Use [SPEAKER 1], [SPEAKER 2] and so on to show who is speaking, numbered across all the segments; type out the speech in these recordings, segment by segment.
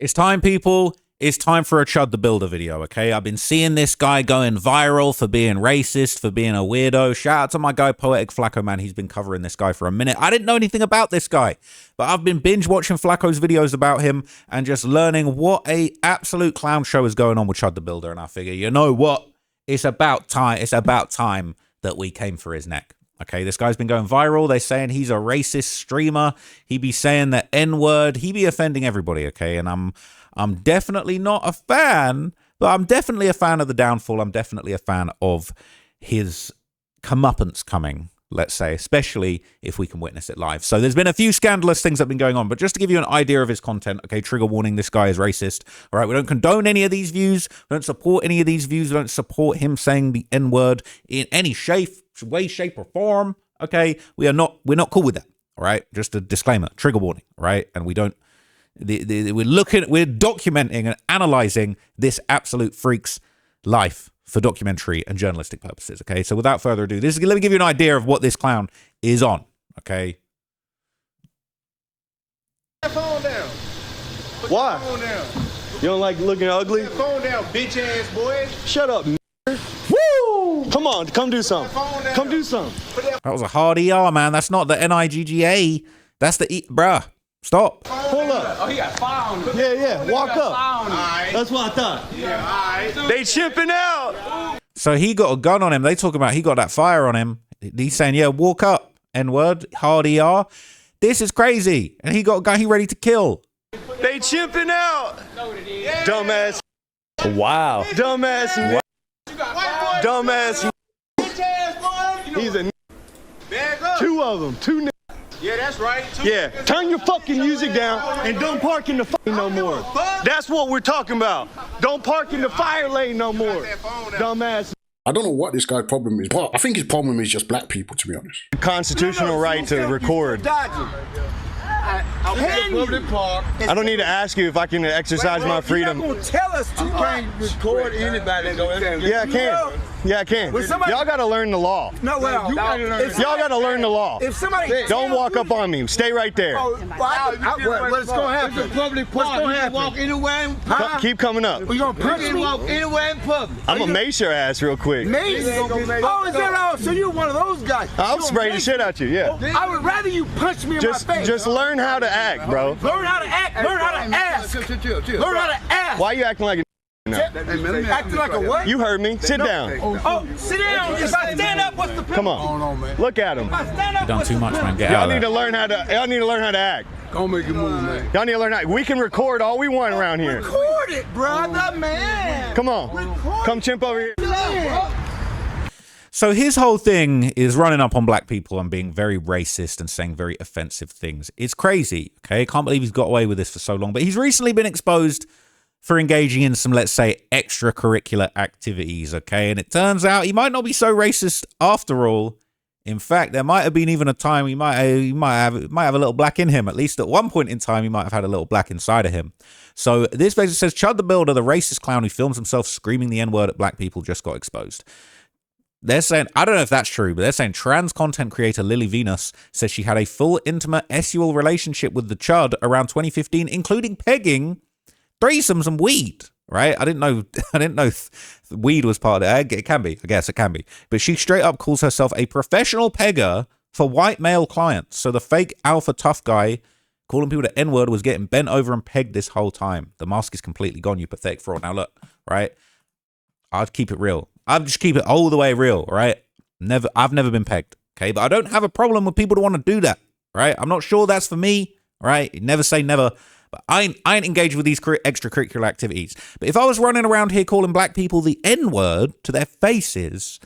[SPEAKER 1] It's time, people. It's time for a Chud the Builder video, okay? I've been seeing this guy going viral for being racist, for being a weirdo. Shout out to my guy, Poetic Flacco, man. He's been covering this guy for a minute. I didn't know anything about this guy, but I've been binge watching Flacco's videos about him and just learning what a absolute clown show is going on with Chud the Builder. And I figure, you know what? It's about time. It's about time that we came for his neck. Okay, this guy's been going viral. They're saying he's a racist streamer. He be saying the N-word. He be offending everybody, okay? And I'm definitely not a fan, but I'm definitely a fan of the downfall. I'm definitely a fan of his comeuppance coming, let's say, especially if we can witness it live. So there's been a few scandalous things that have been going on, but just to give you an idea of his content, okay, trigger warning, this guy is racist. All right, we don't condone any of these views. We don't support any of these views. We don't support him saying the N-word in any way, shape, or form. Okay, we're not cool with that. All right, just a disclaimer, trigger warning. All right, and we don't. We're documenting and analyzing this absolute freak's life for documentary and journalistic purposes. Okay, so without further ado, let me give you an idea of what this clown is on. Okay.
[SPEAKER 2] Put that phone down.
[SPEAKER 3] Why?
[SPEAKER 2] Phone down.
[SPEAKER 3] You don't like looking ugly?
[SPEAKER 2] Put that phone down, bitch ass boy.
[SPEAKER 3] Shut up, Woo! Come on, come do something. Come do something.
[SPEAKER 1] That was a hard ER, man. That's not the Nigga. That's the bruh. Stop.
[SPEAKER 3] Pull up.
[SPEAKER 2] Oh, he got found.
[SPEAKER 3] Yeah. Walk up.
[SPEAKER 2] Right.
[SPEAKER 3] That's what I thought.
[SPEAKER 2] Yeah, all right.
[SPEAKER 3] They chimping out.
[SPEAKER 1] So he got a gun on him. They talk about he got that fire on him. He's saying, yeah, walk up, N-word, hard ER. This is crazy. And he got a guy he ready to kill.
[SPEAKER 3] They chimping out. Dumbass. Wow. Dumbass.
[SPEAKER 2] Wow.
[SPEAKER 3] Dumbass.
[SPEAKER 2] Bitch ass boy.
[SPEAKER 3] He's a
[SPEAKER 2] Bag up.
[SPEAKER 3] two of them. Two.
[SPEAKER 2] Yeah, that's right.
[SPEAKER 3] Yeah, turn your fucking music down and don't park in the fucking no more. That's what we're talking about. Don't park in the fire lane no more. Dumbass.
[SPEAKER 4] I don't know what this guy's problem is, but I think his problem is just black people, to be honest.
[SPEAKER 3] Constitutional right to record. I don't need to ask you if I can exercise my freedom.
[SPEAKER 5] You're not gonna tell us you can't record anybody.
[SPEAKER 3] Yeah, I can. Yeah, I can. Y'all gotta learn the law.
[SPEAKER 5] No, well,
[SPEAKER 3] y'all gotta learn the law.
[SPEAKER 5] If somebody
[SPEAKER 3] don't walk up on me. Stay right there.
[SPEAKER 5] What's gonna happen? It's a public park. What's gonna happen? Walk anywhere.
[SPEAKER 3] Keep coming up.
[SPEAKER 5] You gonna push me? Walk anywhere in public.
[SPEAKER 3] I'm gonna mace your ass real quick.
[SPEAKER 5] Mace? Oh, is that all? So you're one of those guys?
[SPEAKER 3] I'll spray the shit out you. Yeah.
[SPEAKER 5] I would rather you punch me in my face.
[SPEAKER 3] Just learn how to act, bro.
[SPEAKER 5] Learn how to act. Learn how to ask. Learn how to ask.
[SPEAKER 3] Why are you acting like a no?
[SPEAKER 5] Acting like a what?
[SPEAKER 3] You heard me. Sit down.
[SPEAKER 5] Oh, sit down. If I stand up, what's the problem?
[SPEAKER 3] Come on. Look at him.
[SPEAKER 5] If I stand up,
[SPEAKER 1] You've done too much, man. Get out
[SPEAKER 3] Y'all
[SPEAKER 1] of
[SPEAKER 3] need
[SPEAKER 1] there.
[SPEAKER 3] to learn how to. Y'all need to learn how to act.
[SPEAKER 5] Don't make a move, man.
[SPEAKER 3] Y'all need to learn how. We can record all we want around here.
[SPEAKER 5] Record it, brother, man.
[SPEAKER 3] Come on. Come chimp over here.
[SPEAKER 1] So his whole thing is running up on black people and being very racist and saying very offensive things. It's crazy, okay? I can't believe he's got away with this for so long. But he's recently been exposed for engaging in some, let's say, extracurricular activities, okay? And it turns out he might not be so racist after all. In fact, there might have been even a time he might have a little black in him. At least at one point in time, he might have had a little black inside of him. So this basically says, Chud the Builder, the racist clown who films himself screaming the N-word at black people, just got exposed. They're saying, I don't know if that's true, but they're saying trans content creator Lily Venus says she had a full, intimate, sexual relationship with the Chud around 2015, including pegging, threesomes, and weed. Right? I didn't know weed was part of it. It can be. I guess it can be. But she straight up calls herself a professional pegger for white male clients. So the fake alpha tough guy calling people the N-word was getting bent over and pegged this whole time. The mask is completely gone, you pathetic fraud. Now look, right? I'd keep it real. I'd just keep it all the way real, right? I've never been pegged, okay? But I don't have a problem with people that want to do that, right? I'm not sure that's for me, right? Never say never. But I ain't engaged with these extracurricular activities. But if I was running around here calling black people the N-word to their faces,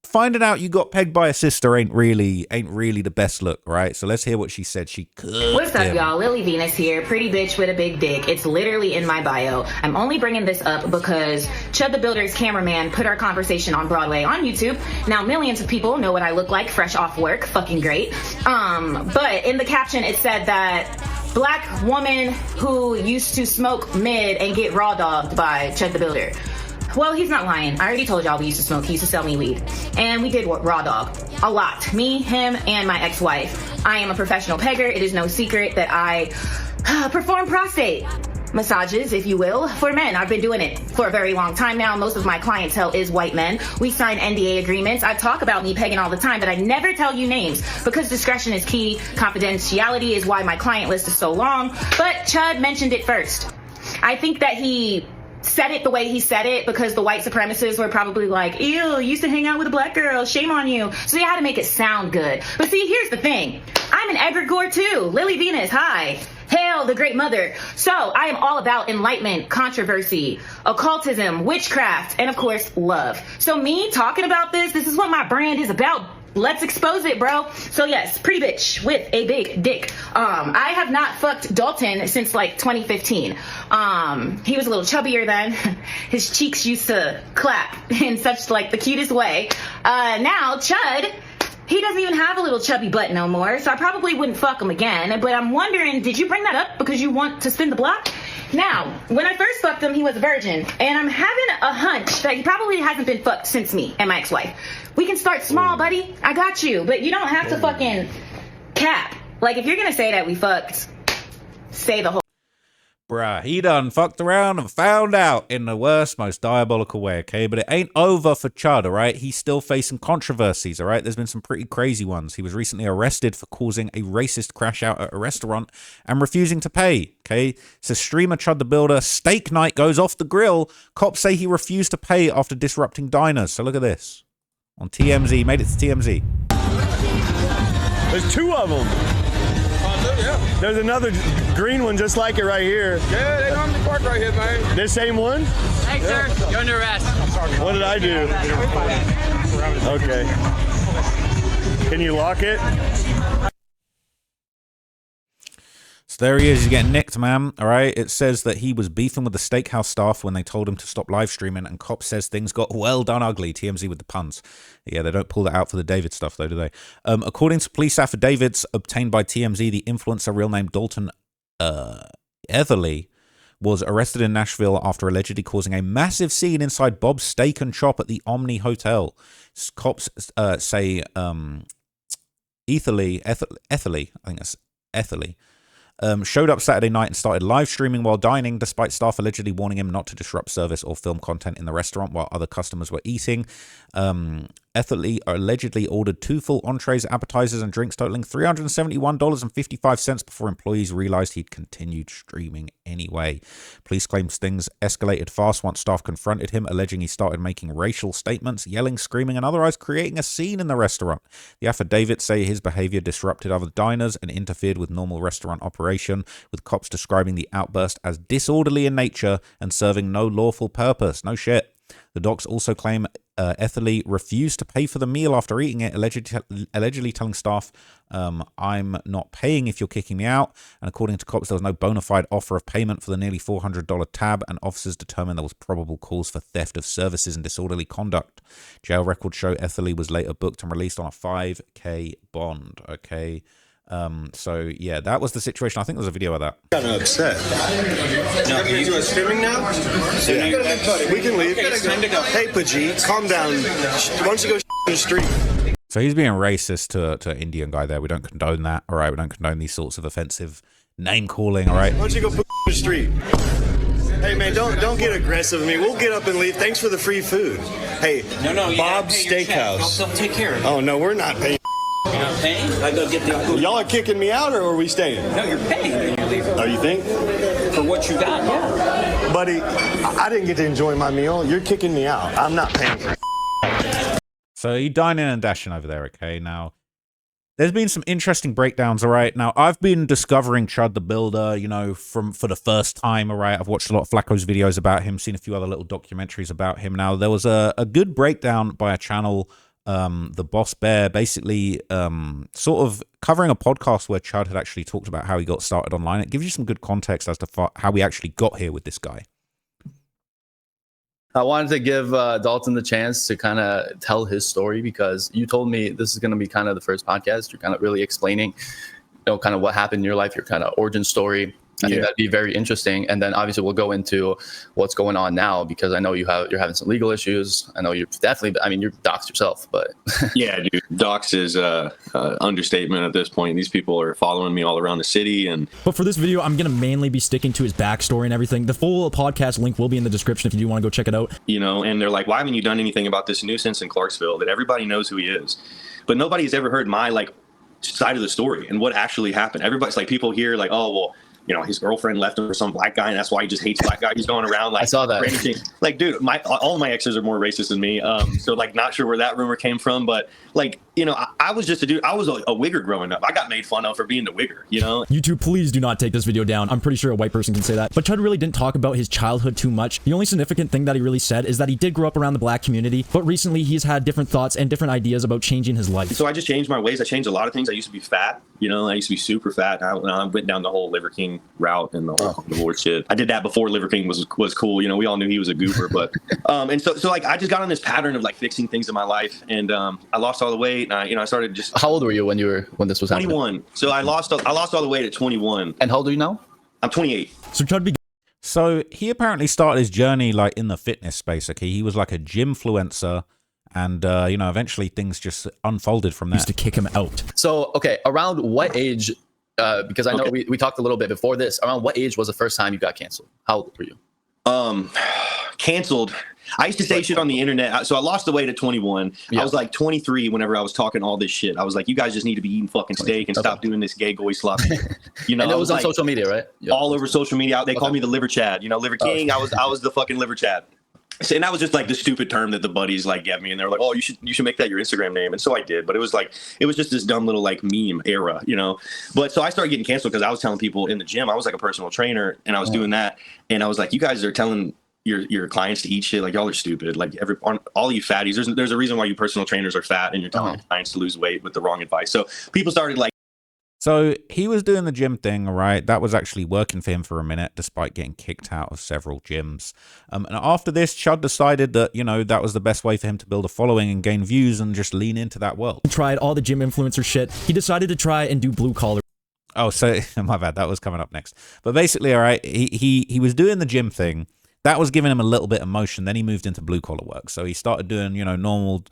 [SPEAKER 1] finding out you got pegged by a sister ain't really the best look, right? So let's hear what she said. She could.
[SPEAKER 6] What's up, y'all? Lily Venus here. Pretty bitch with a big dick. It's literally in my bio. I'm only bringing this up because Chud the Builder's cameraman put our conversation on Broadway on YouTube. Now, millions of people know what I look like fresh off work. Fucking great. But in the caption, it said that black woman who used to smoke mid and get raw dogged by Chud the Builder. Well, he's not lying. I already told y'all we used to smoke. He used to sell me weed. And we did raw dog. A lot. Me, him, and my ex-wife. I am a professional pegger. It is no secret that I perform prostate massages, if you will, for men. I've been doing it for a very long time now. Most of my clientele is white men. We sign NDA agreements. I talk about me pegging all the time, but I never tell you names because discretion is key. Confidentiality is why my client list is so long. But Chud mentioned it first. I think that he said it the way he said it because the white supremacists were probably like, ew, you used to hang out with a black girl, shame on you. So you had to make it sound good. But see, here's the thing. I'm an egregore too. Lily Venus, hi. Hail the great mother. So I am all about enlightenment, controversy, occultism, witchcraft, and of course, love. So me talking about this is what my brand is about. Let's expose it, bro. So yes, pretty bitch with a big dick. I have not fucked Dalton since like 2015. He was a little chubbier then. His cheeks used to clap in such like the cutest way. Now Chud, he doesn't even have a little chubby butt no more, so I probably wouldn't fuck him again. But I'm wondering, did you bring that up because you want to spin the block? Now, when I first fucked him, he was a virgin, and I'm having a hunch that he probably hasn't been fucked since me and my ex-wife. We can start small, buddy. I got you, but you don't have to fucking cap. Like, if you're gonna say that we fucked, say the whole.
[SPEAKER 1] Bruh, he done fucked around and found out in the worst, most diabolical way, okay? But it ain't over for Chud, all right? He's still facing controversies, all right? There's been some pretty crazy ones. He was recently arrested for causing a racist crash out at a restaurant and refusing to pay, okay? So streamer Chud the Builder, steak night goes off the grill. Cops say he refused to pay after disrupting diners. So look at this. On TMZ, made it to TMZ.
[SPEAKER 3] There's two of them.
[SPEAKER 2] Yeah.
[SPEAKER 3] There's another green one just like it right here.
[SPEAKER 2] Yeah, they normally park right here, man.
[SPEAKER 3] This same one?
[SPEAKER 7] Hey, sir, you're under arrest.
[SPEAKER 3] What did I do? Okay. Can you lock it?
[SPEAKER 1] So there he is. He's getting nicked, man. All right. It says that he was beefing with the steakhouse staff when they told him to stop live streaming, and cop says things got well done ugly. TMZ with the puns. Yeah, they don't pull that out for the David stuff, though, do they? According to police affidavits obtained by TMZ, the influencer, real name Dalton Etherly, was arrested in Nashville after allegedly causing a massive scene inside Bob's Steak and Shop at the Omni Hotel. Cops say Etherly, I think that's Etherly, showed up Saturday night and started live streaming while dining, despite staff allegedly warning him not to disrupt service or film content in the restaurant while other customers were eating. Etherly allegedly ordered 2 full entrees, appetizers, and drinks totaling $371.55 before employees realized he'd continued streaming anyway. Police claims things escalated fast once staff confronted him, alleging he started making racial statements, yelling, screaming, and otherwise creating a scene in the restaurant. The affidavits say his behavior disrupted other diners and interfered with normal restaurant operation, with cops describing the outburst as disorderly in nature and serving no lawful purpose. No shit. The docs also claim Etherly refused to pay for the meal after eating it, allegedly telling staff, I'm not paying if you're kicking me out. And according to cops, there was no bona fide offer of payment for the nearly $400 tab, and officers determined there was probable cause for theft of services and disorderly conduct. Jail records show Etherly was later booked and released on a $5,000 bond. Okay. So yeah, that was the situation. I think there's a video of that.
[SPEAKER 3] I'm kind of upset.
[SPEAKER 2] No, can you do a streaming now?
[SPEAKER 3] Yeah. We can leave.
[SPEAKER 2] Okay, it's time to go.
[SPEAKER 3] Hey, Pajit, calm down. Why don't you go in the street?
[SPEAKER 1] So he's being racist to an Indian guy there. We don't condone that. All right, we don't condone these sorts of offensive name calling. All right.
[SPEAKER 3] Why don't you go in the street? Hey man, don't get aggressive with me. We'll get up and leave. Thanks for the free food. Hey,
[SPEAKER 7] No,
[SPEAKER 3] Bob's Steakhouse.
[SPEAKER 7] They'll take care of it.
[SPEAKER 3] Oh no, we're not paying.
[SPEAKER 7] You're not paying? I go get the.
[SPEAKER 3] Y'all are kicking me out, or are we staying?
[SPEAKER 7] No, you're paying. Then you're leaving.
[SPEAKER 3] Oh, you think?
[SPEAKER 7] For what you got, yeah.
[SPEAKER 3] Buddy, I didn't get to enjoy my meal. You're kicking me out. I'm not paying for it.
[SPEAKER 1] So you dining and dashing over there, okay? Now, there's been some interesting breakdowns, all right? Now, I've been discovering Chud the Builder, you know, for the first time, all right? I've watched a lot of Flacco's videos about him, seen a few other little documentaries about him. Now, there was a good breakdown by a channel, The Boss Bear, basically sort of covering a podcast where Chud had actually talked about how he got started online. It gives you some good context as to how we actually got here with this guy.
[SPEAKER 8] I wanted to give Dalton the chance to kind of tell his story, because you told me this is going to be kind of the first podcast. You're kind of really explaining, you know, kind of what happened in your life, your kind of origin story. I think that'd be very interesting. And then obviously we'll go into what's going on now, because I know you're having some legal issues. I know you're definitely, I mean, you're doxed yourself, but
[SPEAKER 9] yeah, dude, doxed is a understatement at this point. These people are following me all around the city.
[SPEAKER 10] But for this video, I'm gonna mainly be sticking to his backstory and everything. The full podcast link will be in the description if you do want to go check it out.
[SPEAKER 9] You know, and they're like, why haven't you done anything about this nuisance in Clarksville that everybody knows who he is? But nobody's ever heard my like side of the story and what actually happened. Everybody's like, people here like, oh, well, you know, his girlfriend left him for some black guy, and that's why he just hates black guys. He's going around like,
[SPEAKER 8] I saw that.
[SPEAKER 9] Like, dude, all my exes are more racist than me. So like, not sure where that rumor came from, but like, you know, I was just a dude. I was a wigger growing up. I got made fun of for being the wigger, you know?
[SPEAKER 10] YouTube, please do not take this video down. I'm pretty sure a white person can say that. But Chud really didn't talk about his childhood too much. The only significant thing that he really said is that he did grow up around the black community, but recently he's had different thoughts and different ideas about changing his life.
[SPEAKER 9] So I just changed my ways. I changed a lot of things. I used to be fat, you know, I used to be super fat. I went down the whole Liver King route and the whole carnivore shit. I did that before Liver King was cool. You know, we all knew he was a goober, but, and so like, I just got on this pattern of like fixing things in my life, and I lost all the weight, and I started just.
[SPEAKER 8] How old were you when this was happening?
[SPEAKER 9] 21. So I lost all the weight at 21.
[SPEAKER 8] And how old are you now?
[SPEAKER 9] I'm 28.
[SPEAKER 10] So Chud
[SPEAKER 1] So he apparently started his journey like in the fitness space. Okay, he was like a gymfluencer, and you know, eventually things just unfolded from there.
[SPEAKER 10] Used to kick him out.
[SPEAKER 8] So okay, around what age? Because I know we talked a little bit before this. Around what age was the first time you got canceled? How old were you?
[SPEAKER 9] Canceled. I used to say shit on the internet. So I lost the weight at 21. Yeah. I was like 23 whenever I was talking all this shit. I was like, you guys just need to be eating fucking steak and stop doing this gay goy slop. You know,
[SPEAKER 8] and it was on
[SPEAKER 9] like,
[SPEAKER 8] social media, right? Yep.
[SPEAKER 9] All over social media. They called me the Liver Chad. You know, Liver King. I was the fucking Liver Chad. And that was just like the stupid term that the buddies like gave me, and they're like, "Oh, you should make that your Instagram name." And so I did, but it was just this dumb little like meme era, you know. But so I started getting canceled because I was telling people in the gym, I was like a personal trainer, and I was doing that, and I was like, "You guys are telling your clients to eat shit, like y'all are stupid, like all you fatties. There's a reason why you personal trainers are fat, and you're telling your clients to lose weight with the wrong advice." So people started like.
[SPEAKER 1] So he was doing the gym thing, right? That was actually working for him for a minute, despite getting kicked out of several gyms. And after this, Chud decided that, you know, that was the best way for him to build a following and gain views and just lean into that world.
[SPEAKER 10] He tried all the gym influencer shit. He decided to try and do blue collar.
[SPEAKER 1] Oh, so my bad. That was coming up next. But basically, all right, he was doing the gym thing. That was giving him a little bit of motion. Then he moved into blue collar work. So he started doing, you know, normal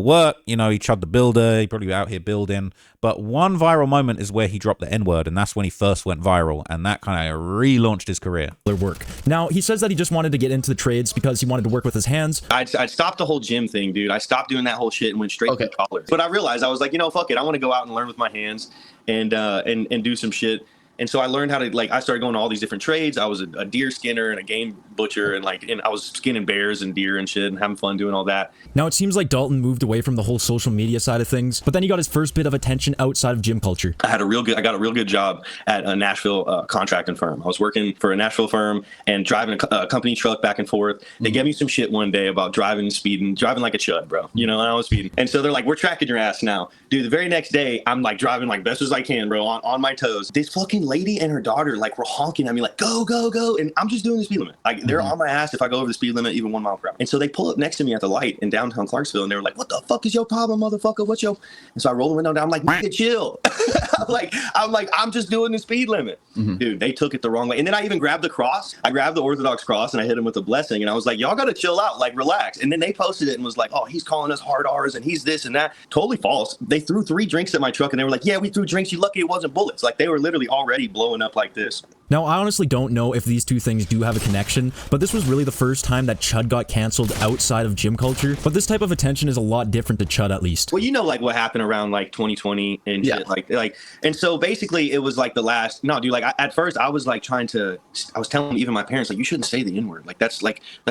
[SPEAKER 1] work. You know, he Chud the builder. He probably out here building. But one viral moment is where he dropped the N-word, and that's when he first went viral, and that kind of relaunched his career.
[SPEAKER 10] Work. Now, he says that he just wanted to get into the trades because he wanted to work with his hands.
[SPEAKER 9] I'd stopped the whole gym thing, dude. I stopped doing that whole shit and went straight to collar. But I realized, I was like, you know, fuck it. I want to go out and learn with my hands and do some shit. And so I learned how to, like, I started going to all these different trades. I was a deer skinner and a game butcher, and I was skinning bears and deer and shit and having fun doing all that.
[SPEAKER 10] Now, it seems like Dalton moved away from the whole social media side of things, but then he got his first bit of attention outside of gym culture.
[SPEAKER 9] I got a real good job at a Nashville contracting firm. I was working for a Nashville firm and driving a company truck back and forth. They gave me some shit one day about driving like a chud, bro. You know, and I was speeding. And so they're like, we're tracking your ass now. Dude, the very next day, I'm like driving like best as I can, bro, on my toes. This fucking lady and her daughter like were honking at me like, go, go, go. And I'm just doing the speed limit. Like they're on my ass if I go over the speed limit, even 1 mile per hour. And so they pull up next to me at the light in downtown Clarksville, and they were like, what the fuck is your problem, motherfucker? What's your... And so I roll the window down. I'm like, nigga, chill. I'm just doing the speed limit. Dude, they took it the wrong way. And then I even grabbed the cross. I grabbed the Orthodox cross and I hit him with a blessing. And I was like, y'all got to chill out, like relax. And then they posted it and was like, oh, he's calling us hard R's and he's this and that. Totally false. They threw 3 drinks at my truck and they were like, yeah, we threw drinks. You lucky it wasn't bullets. Like they were literally already blowing up like this.
[SPEAKER 10] Now, I honestly don't know if these two things do have a connection, but this was really the first time that Chud got canceled outside of gym culture. But this type of attention is a lot different to Chud, at least.
[SPEAKER 9] Well, you know, like what happened around like 2020 and shit, like, and so basically it was like the last, no, dude, like at first I was like I was telling even my parents, like, you shouldn't say the N-word. Like that's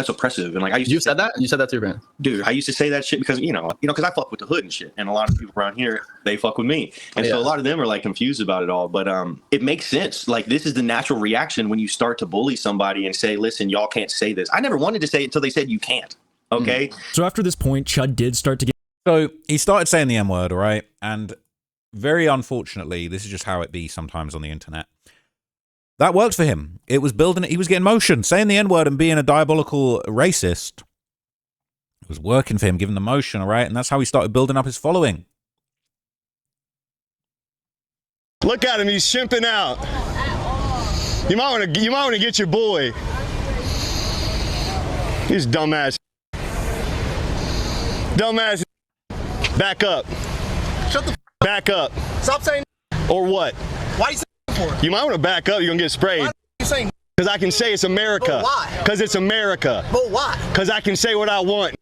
[SPEAKER 9] oppressive. And like,
[SPEAKER 8] You said that to your parents?
[SPEAKER 9] Dude, I used to say that shit because, you know, because I fuck with the hood and shit. And a lot of people around here, they fuck with me. And so a lot of them are like confused about it all. But it makes sense. Like this is the natural reaction when you start to bully somebody and say, listen, y'all can't say this. I never wanted to say it until they said you can't. Okay.
[SPEAKER 10] So after this point, Chud did start to get...
[SPEAKER 1] So he started saying the N-word, all right? And very unfortunately, this is just how it be sometimes on the internet. That worked for him. It was building it. He was getting motion. Saying the N-word and being a diabolical racist, it was working for him, giving the motion, all right? And that's how he started building up his following.
[SPEAKER 3] Look at him, he's shimping out. You might want to get your boy. He's dumbass. Dumbass. Back up.
[SPEAKER 5] Shut the
[SPEAKER 3] Back up.
[SPEAKER 5] Stop saying
[SPEAKER 3] Or what?
[SPEAKER 5] Why you saying for?
[SPEAKER 3] You might want to back up. You're going to get sprayed.
[SPEAKER 5] Why you saying?
[SPEAKER 3] Because I can say it's America.
[SPEAKER 5] But why?
[SPEAKER 3] Because it's America.
[SPEAKER 5] But why?
[SPEAKER 3] Because I can say what I want.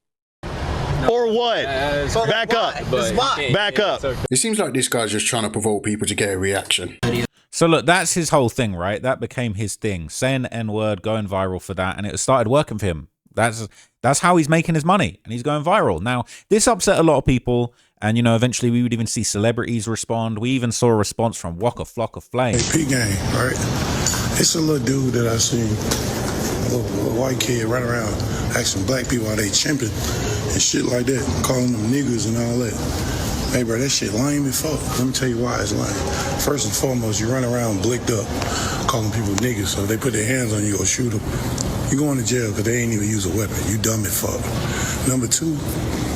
[SPEAKER 3] Or what? Back up. Back up.
[SPEAKER 4] It seems like this guy's just trying to provoke people to get a reaction.
[SPEAKER 1] So look, that's his whole thing, right? That became his thing. Saying the N-word, going viral for that, and it started working for him. That's how he's making his money, and he's going viral. Now, this upset a lot of people, and, you know, eventually we would even see celebrities respond. We even saw a response from Waka Flocka Flame.
[SPEAKER 11] Hey, P-Gang, right? It's a little dude that I seen, a little white kid run around asking black people how they chimping and shit like that, calling them niggas and all that. Hey, bro, that shit lame as fuck. Let me tell you why it's lame. First and foremost, you run around blicked up, calling people niggas, so if they put their hands on you or shoot them, you going to jail because they ain't even use a weapon. You dumb as fuck. Number two,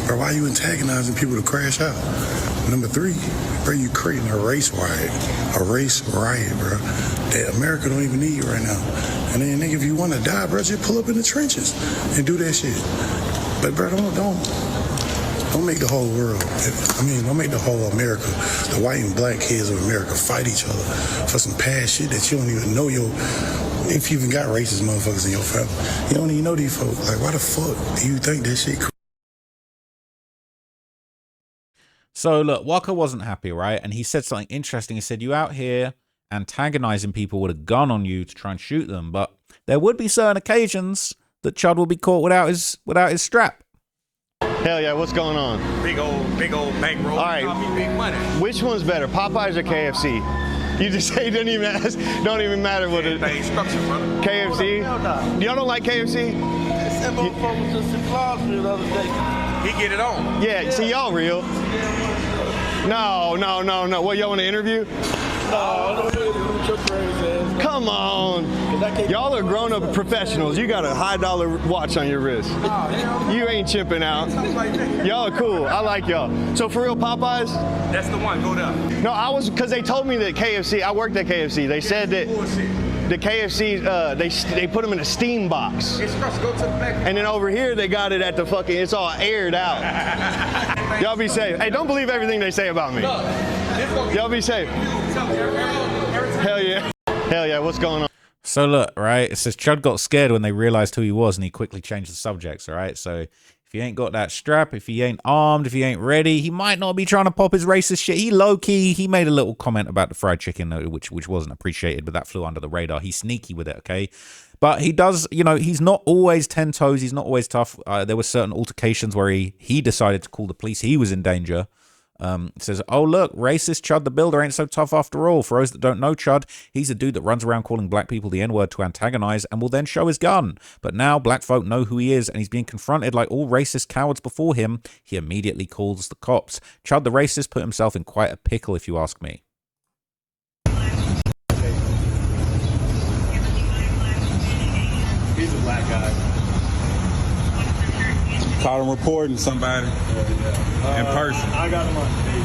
[SPEAKER 11] bro, why you antagonizing people to crash out? Number three, bro, you creating a race riot. A race riot, bro, that America don't even need right now. And then, nigga, if you want to die, bro, just pull up in the trenches and do that shit. But, bro, don't make the whole world, don't make the whole America, the white and black kids of America fight each other for some past shit that you don't even know if you even got racist motherfuckers in your family. You don't even know these folks. Like, why the fuck do you think that shit cool?
[SPEAKER 1] So look, Waka wasn't happy, right? And he said something interesting. He said, you out here antagonizing people with a gun on you to try and shoot them, but there would be certain occasions that Chud will be caught without his strap.
[SPEAKER 3] Hell yeah, what's going on?
[SPEAKER 2] Big old bankroll.
[SPEAKER 3] All right.
[SPEAKER 2] Big money.
[SPEAKER 3] Which one's better, Popeyes or KFC? You just say it don't even matter what it is. KFC? Y'all don't like KFC?
[SPEAKER 5] That motherfucker was just in Clarksville the other day.
[SPEAKER 2] He get it on.
[SPEAKER 3] Yeah, see, y'all real. No. What, y'all want to interview?
[SPEAKER 5] No, your crazy ass.
[SPEAKER 3] Come on. Y'all are grown-up professionals. You got a high-dollar watch on your wrist. You ain't chipping out. Y'all are cool. I like y'all. So for real, Popeyes?
[SPEAKER 2] That's the one. Go down.
[SPEAKER 3] No, because they told me that KFC, I worked at KFC. They said that the KFC, they put them in a steam box.
[SPEAKER 2] Go to the back.
[SPEAKER 3] And then over here, they got it at the fucking, it's all aired out. Y'all be safe. Hey, don't believe everything they say about me. Y'all be safe. Hell yeah. Hell yeah, what's going on?
[SPEAKER 1] So look, right, it says Chud got scared when they realized who he was and he quickly changed the subjects, all right? So if he ain't got that strap, if he ain't armed, if he ain't ready, he might not be trying to pop his racist shit. He low-key, he made a little comment about the fried chicken, which wasn't appreciated, but that flew under the radar. He's sneaky with it, okay? But he does, you know, he's not always 10 toes. He's not always tough. There were certain altercations where he decided to call the police. He was in danger. It says, oh, look, racist Chud the Builder ain't so tough after all. For those that don't know Chud, he's a dude that runs around calling black people the N-word to antagonize and will then show his gun. But now black folk know who he is and he's being confronted like all racist cowards before him. He immediately calls the cops. Chud the racist put himself in quite a pickle, if you ask me.
[SPEAKER 2] He's a black guy. Caught him reporting somebody in person. I got him on stage.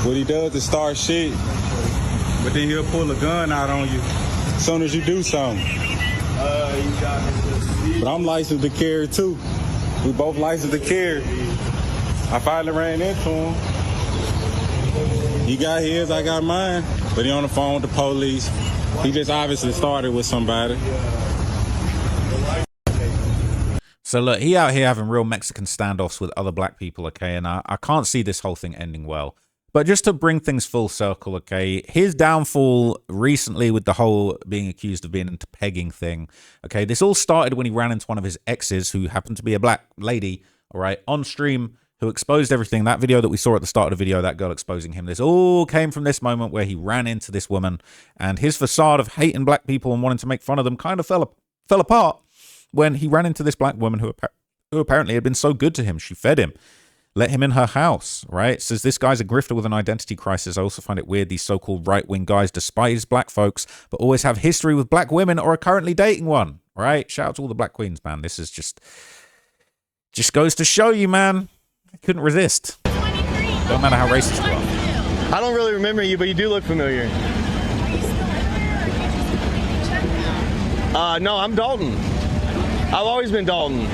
[SPEAKER 2] What he does is start shit, but then he'll pull a gun out on you as soon as you do something. But I'm licensed to carry too. We both licensed to carry. I finally ran into him. He got his, I got mine, but he on the phone with the police. He just obviously started with somebody.
[SPEAKER 1] So look, he out here having real Mexican standoffs with other black people, okay? And I can't see this whole thing ending well. But just to bring things full circle, okay, his downfall recently with the whole being accused of being into pegging thing, okay, this all started when he ran into one of his exes who happened to be a black lady, all right, on stream, who exposed everything. That video that we saw at the start of the video, that girl exposing him, this all came from this moment where he ran into this woman and his facade of hating black people and wanting to make fun of them kind of fell apart when he ran into this black woman who apparently had been so good to him. She fed him, let him in her house, right? Says this guy's a grifter with an identity crisis. I also find it weird these so-called right-wing guys despise black folks, but always have history with black women or are currently dating one, right? Shout out to all the black queens, man. This is just goes to show you, man. I couldn't resist. Don't matter how racist you are.
[SPEAKER 3] I don't really remember you, but you do look familiar. No, I'm Dalton. I've always been Dalton,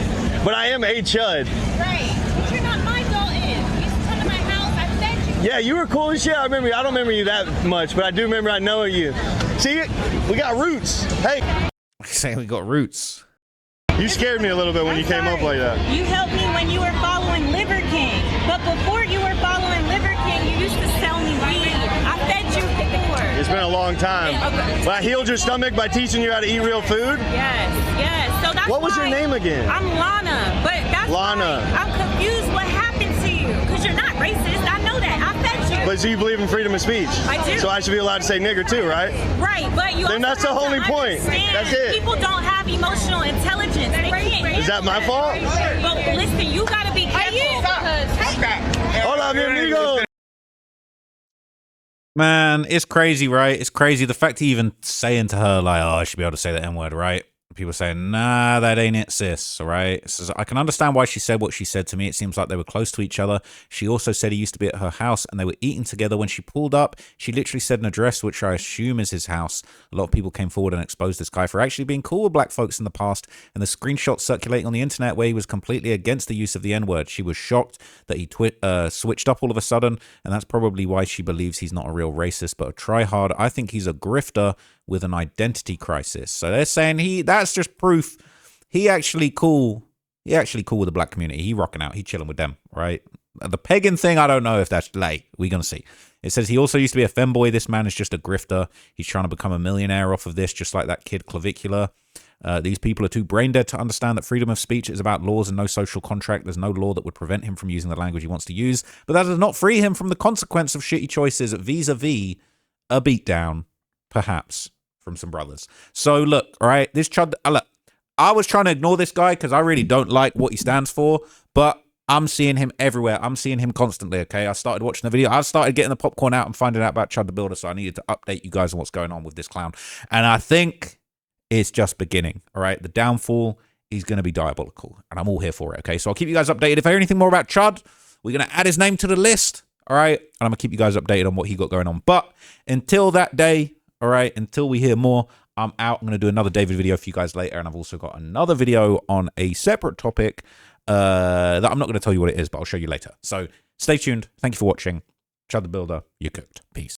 [SPEAKER 3] but I am a Chud.
[SPEAKER 12] Right, but you're not my Dalton. You used to come to my house. I fed you.
[SPEAKER 3] Yeah, you were cool as shit. I don't remember you that much, but I do remember I know you. See, we got roots. Hey.
[SPEAKER 1] Saying we got roots.
[SPEAKER 3] You scared me a little bit when you came up like that.
[SPEAKER 12] You helped me when you were following Liver King. But before you were following Liver King, you used to sell me weed. I fed you before.
[SPEAKER 3] It's been a long time.
[SPEAKER 12] Okay.
[SPEAKER 3] But I healed your stomach by teaching you how to eat real food?
[SPEAKER 12] Yes, yes. So that's
[SPEAKER 3] What was your name again?
[SPEAKER 12] I'm Lana, but that's
[SPEAKER 3] Lana.
[SPEAKER 12] why I'm confused what happened to you. Because you're not racist. I know that. I fed you.
[SPEAKER 3] But so you believe in freedom of speech?
[SPEAKER 12] I do.
[SPEAKER 3] So I should be allowed to say nigger too, right?
[SPEAKER 12] Right, but you
[SPEAKER 3] Then
[SPEAKER 12] also
[SPEAKER 3] that's the
[SPEAKER 12] have to
[SPEAKER 3] only point.
[SPEAKER 12] understand
[SPEAKER 3] That's it.
[SPEAKER 12] People don't have emotional intelligence. They can't.
[SPEAKER 3] Is that my fault?
[SPEAKER 12] But listen, you gotta be careful because
[SPEAKER 3] Hola, mi amigo.
[SPEAKER 1] Man, it's crazy, right? It's crazy. The fact he even saying to her, like, oh, I should be able to say the N-word, right? People saying, nah, that ain't it, sis, all right? So I can understand why she said what she said to me. It seems like they were close to each other. She also said he used to be at her house and they were eating together. When she pulled up, she literally said an address, which I assume is his house. A lot of people came forward and exposed this guy for actually being cool with black folks in the past, and the screenshots circulating on the internet where he was completely against the use of the N-word. She was shocked that he switched up all of a sudden, and that's probably why she believes he's not a real racist, but a tryhard. I think he's a grifter with an identity crisis. So they're saying that's just proof he actually cool with the black community. He rocking out, he chilling with them, right? The pagan thing, I don't know if that's we're gonna see. It says he also used to be a femboy. This man is just a grifter. He's trying to become a millionaire off of this, just like that kid Clavicular. These people are too brain dead to understand that freedom of speech is about laws and no social contract. There's no law that would prevent him from using the language he wants to use, but that does not free him from the consequence of shitty choices vis-a-vis a beatdown, perhaps, from some brothers. So look, all right, this Chud, look, I was trying to ignore this guy because I really don't like what he stands for, but I'm seeing him everywhere. I'm seeing him constantly, okay? I started watching the video. I started getting the popcorn out and finding out about Chud the Builder, so I needed to update you guys on what's going on with this clown. And I think it's just beginning, all right? The downfall is going to be diabolical, and I'm all here for it, okay? So I'll keep you guys updated. If I hear anything more about Chud, we're going to add his name to the list, all right? And I'm going to keep you guys updated on what he got going on. But until that day, all right, until we hear more, I'm out. I'm going to do another David video for you guys later, and I've also got another video on a separate topic that I'm not going to tell you what it is, but I'll show you later. So stay tuned. Thank you for watching. Chud the Builder, you're cooked. Peace.